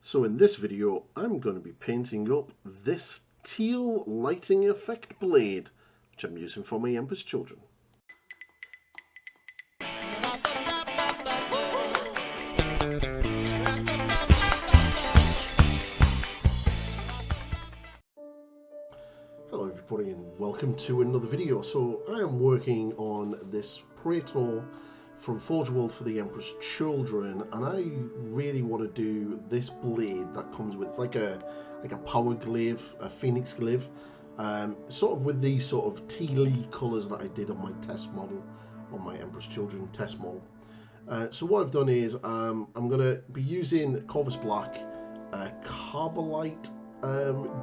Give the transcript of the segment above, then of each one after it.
So in this video, I'm going to be painting up this teal lighting effect blade, which I'm using for my Emperor's Children. Hello everybody and welcome to another video. So I am working on this Praetor from Forge World for the Emperor's Children, and I really want to do this blade that comes with like a power glaive, a phoenix glaive, sort of with these sort of tealy colours that I did on my test model, on my Emperor's Children test model. So what I've done is I'm going to be using Corvus Black, Carbolite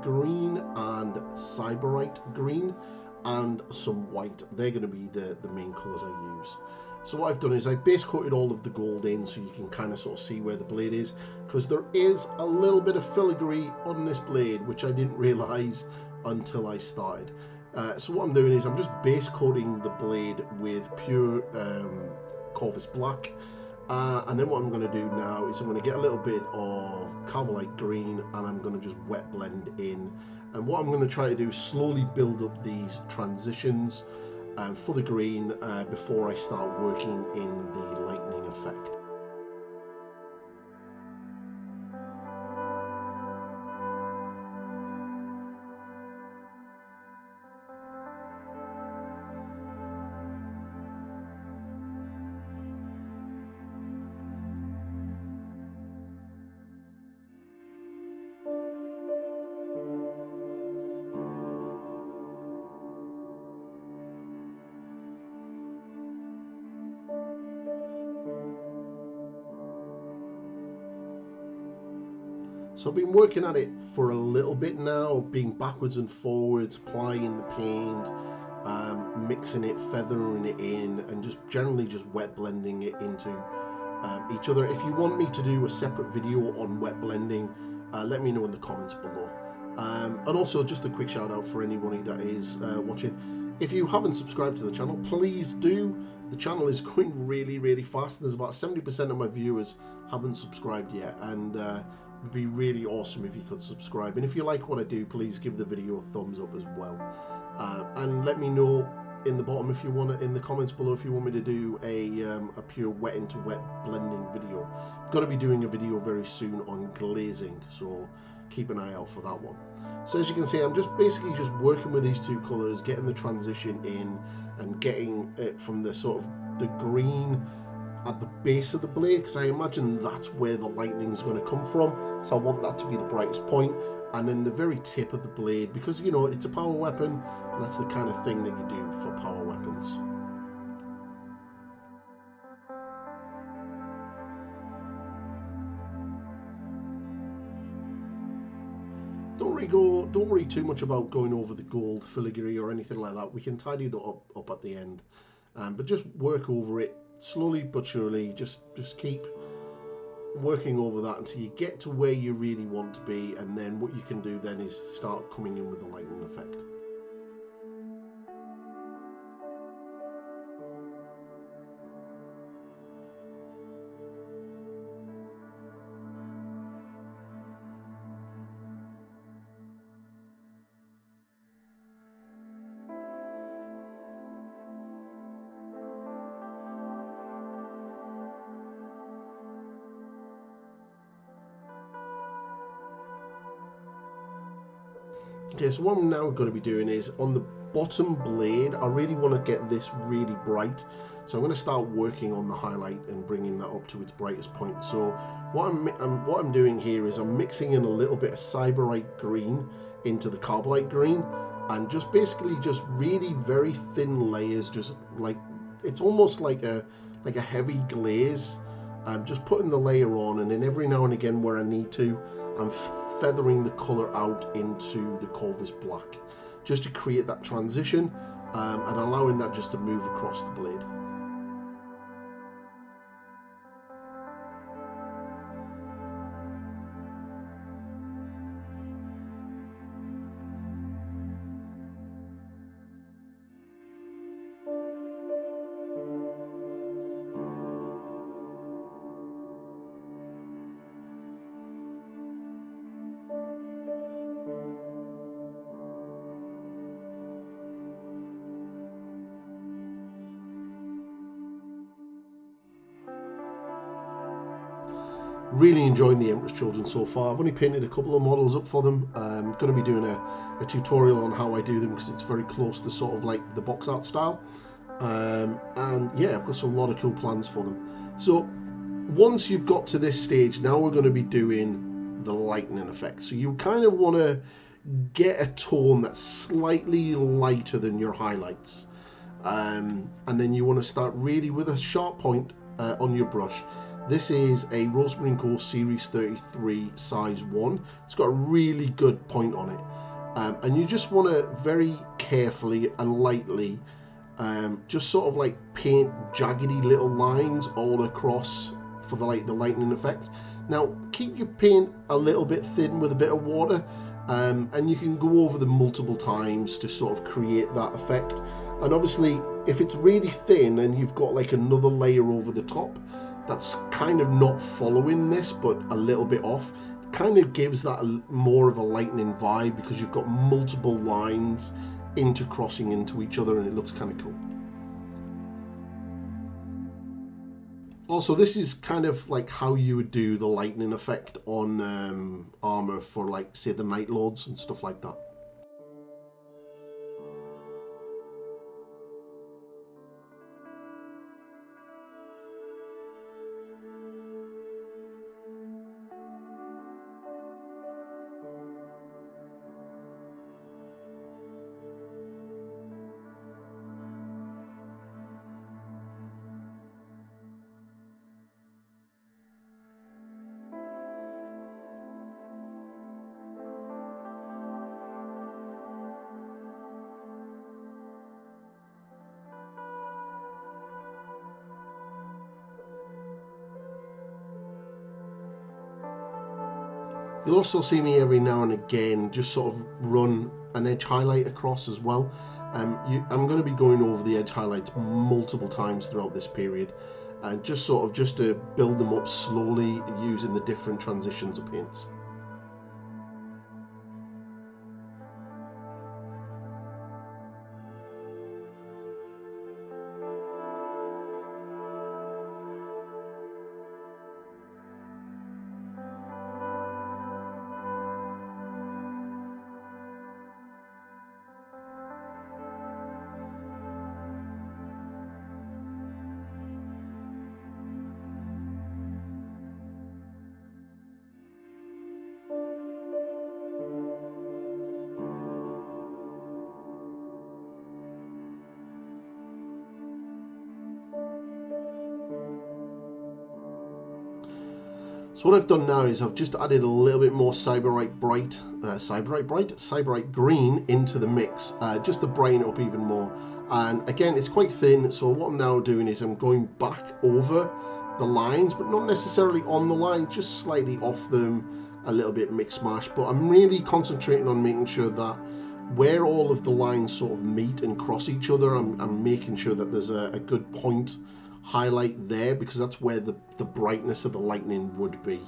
green and Cyberite green, and some white. They're going to be the main colours I use. So what I've done is I base coated all of the gold in so you can kind of sort of see where the blade is, because there is a little bit of filigree on this blade which I didn't realise until I started. So what I'm doing is I'm just base coating the blade with pure Corvus Black, and then what I'm going to do now is I'm going to get a little bit of Carbolite green and I'm going to just wet blend in, and what I'm going to try to do is slowly build up these transitions for the green before I start working in the lightning effect. So I've been working at it for a little bit now, being backwards and forwards, applying the paint, mixing it, feathering it in, and just generally just wet blending it into each other. If you want me to do a separate video on wet blending, let me know in the comments below. And also just a quick shout out for anybody that is watching. If you haven't subscribed to the channel, please do. The channel is going really fast. There's about 70% of my viewers haven't subscribed yet, and it would be really awesome if you could subscribe. And if you like what I do, please give the video a thumbs up as well. And let me know in the bottom if you want to, in the comments below, if you want me to do a pure wet into wet blending video. I'm going to be doing a video very soon on glazing, so keep an eye out for that one. So as you can see, I'm just basically just working with these two colors, getting the transition in and getting it from the sort of the green at the base of the blade, because I imagine that's where the lightning is going to come from, so I want that to be the brightest point. And then the very tip of the blade, because you know it's a power weapon and that's the kind of thing that you do for power weapons. Don't worry too much about going over the gold filigree or anything like that. We can tidy it up at the end, but just work over it slowly but surely. Just keep working over that until you get to where you really want to be, and then what you can do then is start coming in with the lightning effect. Okay, so what I'm now going to be doing is on the bottom blade, I really want to get this really bright. So I'm going to start working on the highlight and bringing that up to its brightest point. So what I'm doing here is I'm mixing in a little bit of Cyberite green into the Carbolite green, and just basically just really very thin layers, just like it's almost like a heavy glaze. I'm just putting the layer on, and then every now and again where I need to, I'm feathering the color out into the Corvus Black, just to create that transition, and allowing that just to move across the blade. really enjoying the Emperor's Children so far. I've only painted a couple of models up for them. I'm going to be doing a tutorial on how I do them because it's very close to sort of like the box art style. And yeah, I've got some lot of cool plans for them. So once you've got to this stage, now we're going to be doing the lightning effect. So you kind of want to get a tone that's slightly lighter than your highlights. And then you want to start really with a sharp point on your brush. This is a Rosemary CO Series 33 size 1. It's got a really good point on it. And you just want to very carefully and lightly just sort of like paint jaggedy little lines all across for the lightning effect. Now keep your paint a little bit thin with a bit of water, and you can go over them multiple times to sort of create that effect. And obviously if it's really thin and you've got like another layer over the top that's kind of not following this but a little bit off, kind of gives that more of a lightning vibe because you've got multiple lines intercrossing into each other and it looks kind of cool. Also, this is kind of like how you would do the lightning effect on armor for like say the Night Lords and stuff like that. You'll also see me every now and again just sort of run an edge highlight across as well. I'm going to be going over the edge highlights multiple times throughout this period, and just to build them up slowly using the different transitions of paints. So what I've done now is I've just added a little bit more Cyberite Green into the mix, just to brighten it up even more. And again, it's quite thin, so what I'm now doing is I'm going back over the lines, but not necessarily on the line, just slightly off them, a little bit mix mash. But I'm really concentrating on making sure that where all of the lines sort of meet and cross each other, I'm making sure that there's a good point highlight there, because that's where the brightness of the lightning would be.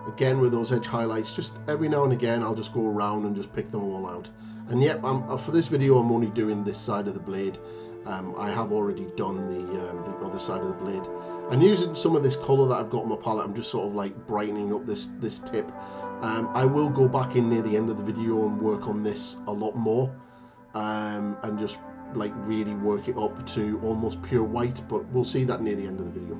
Again, with those edge highlights, just every now and again I'll just go around and just pick them all out. And yep, for this video I'm only doing this side of the blade. I have already done the other side of the blade. And using some of this colour that I've got on my palette, I'm just sort of like brightening up this tip. I will go back in near the end of the video and work on this a lot more, and just like really work it up to almost pure white, but we'll see that near the end of the video.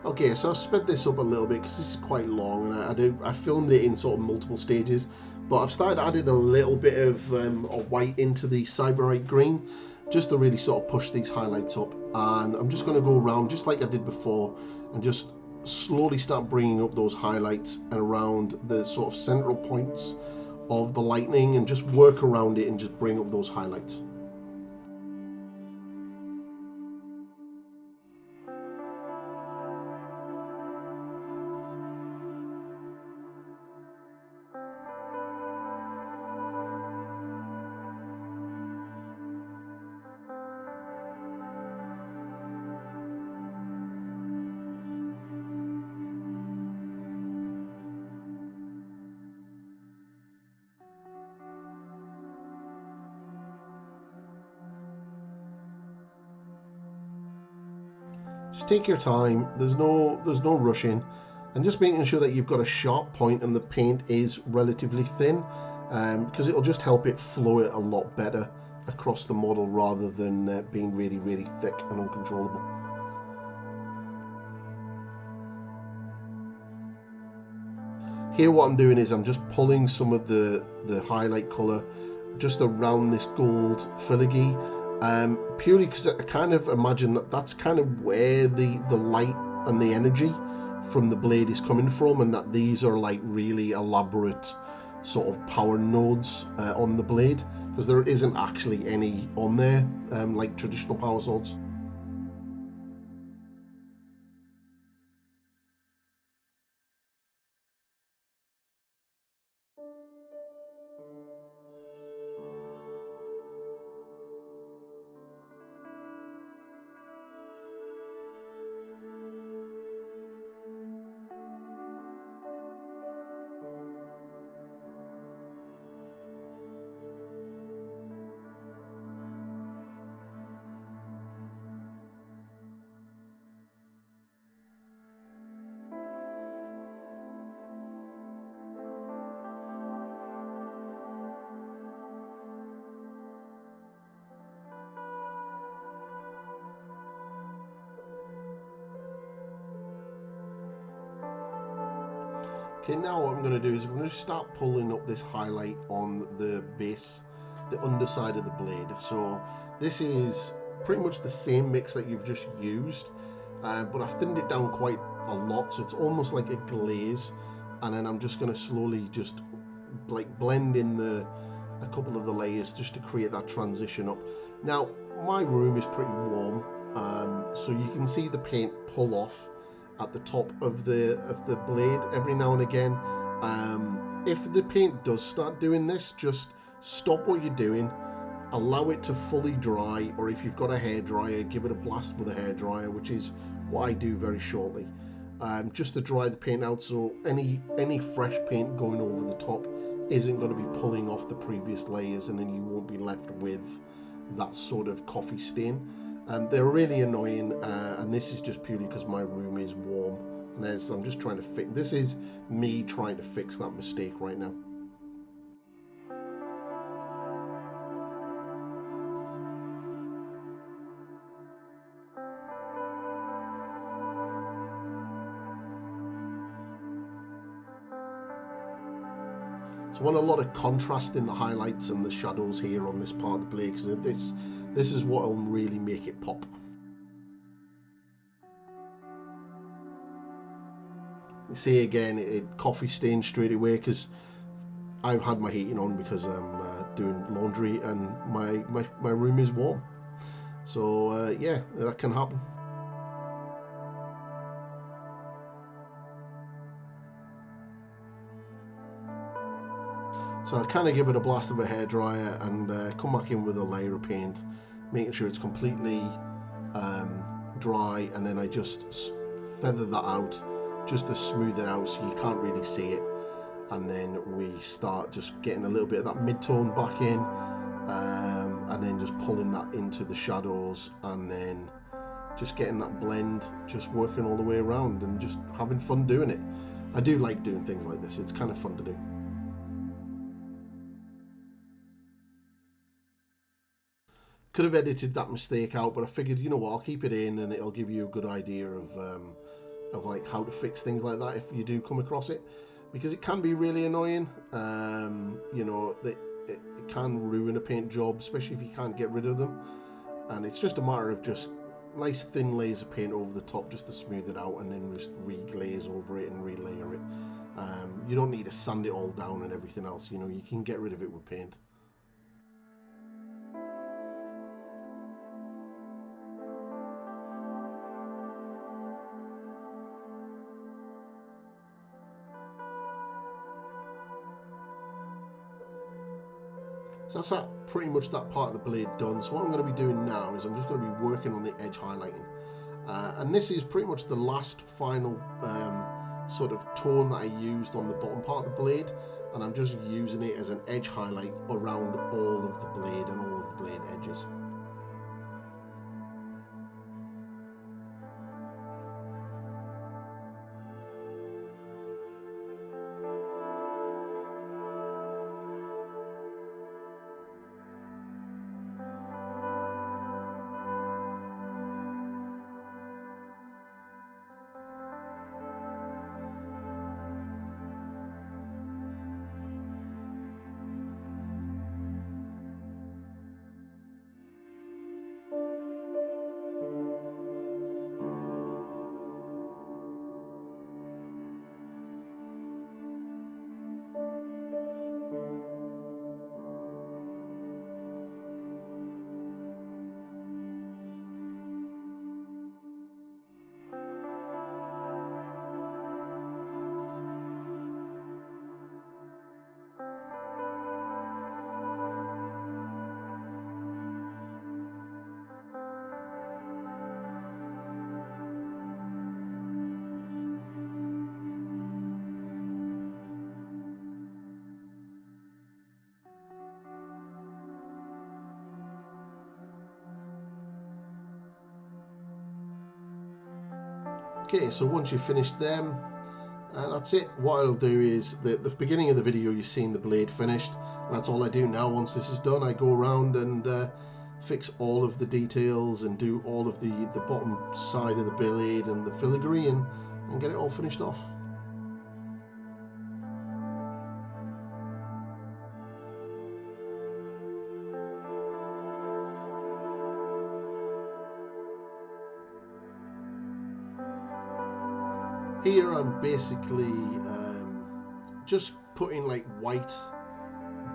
Okay, so I've sped this up a little bit because this is quite long, and I filmed it in sort of multiple stages, but I've started adding a little bit of white into the Cyberite green, just to really sort of push these highlights up. And I'm just going to go around just like I did before, and just slowly start bringing up those highlights and around the sort of central points of the lightning, and just work around it and just bring up those highlights. Just take your time. There's no rushing, and just making sure that you've got a sharp point and the paint is relatively thin, because it'll just help it flow it a lot better across the model rather than being really thick and uncontrollable. Here what I'm doing is I'm just pulling some of the highlight colour just around this gold filigree, purely because I kind of imagine that that's kind of where the light and the energy from the blade is coming from, and that these are like really elaborate sort of power nodes on the blade, because there isn't actually any on there like traditional power swords. Okay, now what I'm going to do is I'm going to start pulling up this highlight on the base, the underside of the blade. So this is pretty much the same mix that you've just used, but I've thinned it down quite a lot, so it's almost like a glaze. And then I'm just going to slowly just like blend in a couple of the layers just to create that transition up. Now my room is pretty warm, so you can see the paint pull off at the top of the blade every now and again. If the paint does start doing this, just stop what you're doing, allow it to fully dry, or if you've got a hairdryer, give it a blast with a hairdryer, which is what I do very shortly, just to dry the paint out, so any fresh paint going over the top isn't going to be pulling off the previous layers, and then you won't be left with that sort of coffee stain. They're really annoying, and this is just purely because my room is warm, and as I'm just trying to fix, this is me trying to fix that mistake right now. So I want a lot of contrast in the highlights and the shadows here on this part of the blade, because this is what will really make it pop. You see again, it coffee stains straight away because I've had my heating on because I'm doing laundry and my room is warm. So yeah, that can happen. So I kind of give it a blast of a hairdryer and come back in with a layer of paint, making sure it's completely dry, and then I just feather that out just to smooth it out so you can't really see it. And then we start just getting a little bit of that mid-tone back in, and then just pulling that into the shadows, and then just getting that blend, just working all the way around and just having fun doing it. I do like doing things like this, it's kind of fun to do. Could have edited that mistake out, but I figured, you know what, I'll keep it in and it'll give you a good idea of of like how to fix things like that if you do come across it, because it can be really annoying. You know, it can ruin a paint job, especially if you can't get rid of them. And it's just a matter of just nice thin layers of paint over the top just to smooth it out, and then just re-glaze over it and relayer it. You don't need to sand it all down and everything else. You know, you can get rid of it with paint. So that's pretty much that part of the blade done. So what I'm going to be doing now is I'm just going to be working on the edge highlighting. And this is pretty much the last final sort of tone that I used on the bottom part of the blade. And I'm just using it as an edge highlight around all of the blade and all of the blade edges. Okay, so once you've finished them, that's it. What I'll do is, the beginning of the video you've seen the blade finished, and that's all I do now. Once this is done, I go around and fix all of the details and do all of the bottom side of the blade and the filigree and get it all finished off. Here I'm basically just putting like white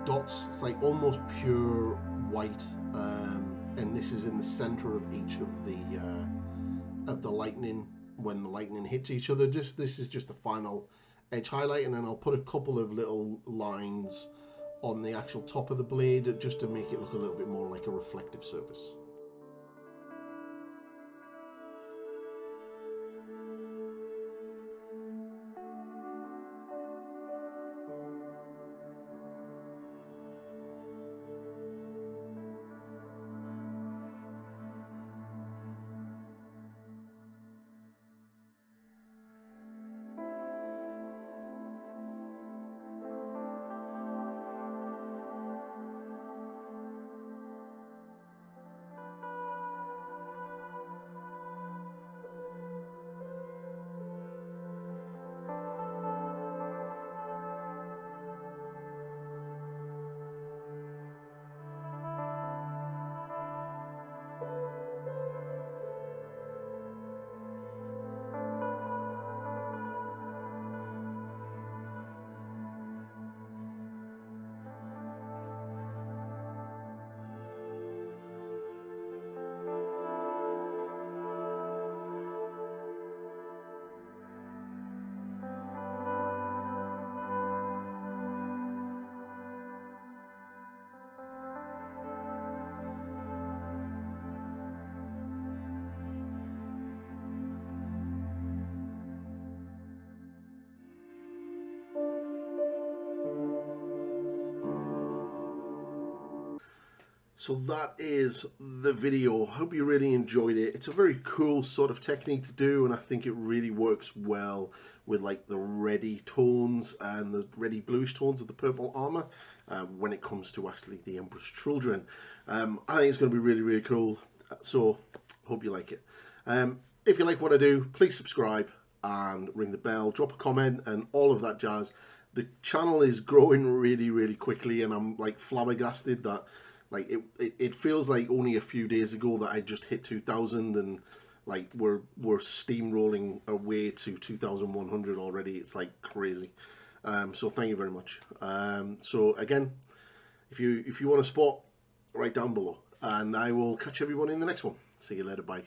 dots. It's like almost pure white, and this is in the center of each of the lightning when the lightning hits each other. This is just the final edge highlight, and then I'll put a couple of little lines on the actual top of the blade just to make it look a little bit more like a reflective surface. So that is the video. Hope you really enjoyed it. It's a very cool sort of technique to do, and I think it really works well with like the reddy tones and the reddy bluish tones of the purple armor when it comes to actually the Emperor's Children. I think it's going to be really, really cool. So hope you like it. If you like what I do, please subscribe, and ring the bell, drop a comment, and all of that jazz. The channel is growing really, really quickly, and I'm like flabbergasted that like it feels like only a few days ago that I just hit 2,000, and like we're steamrolling our way to 2,100 already. It's like crazy. So thank you very much. So again, if you want to support, right down below, and I will catch everyone in the next one. See you later. Bye.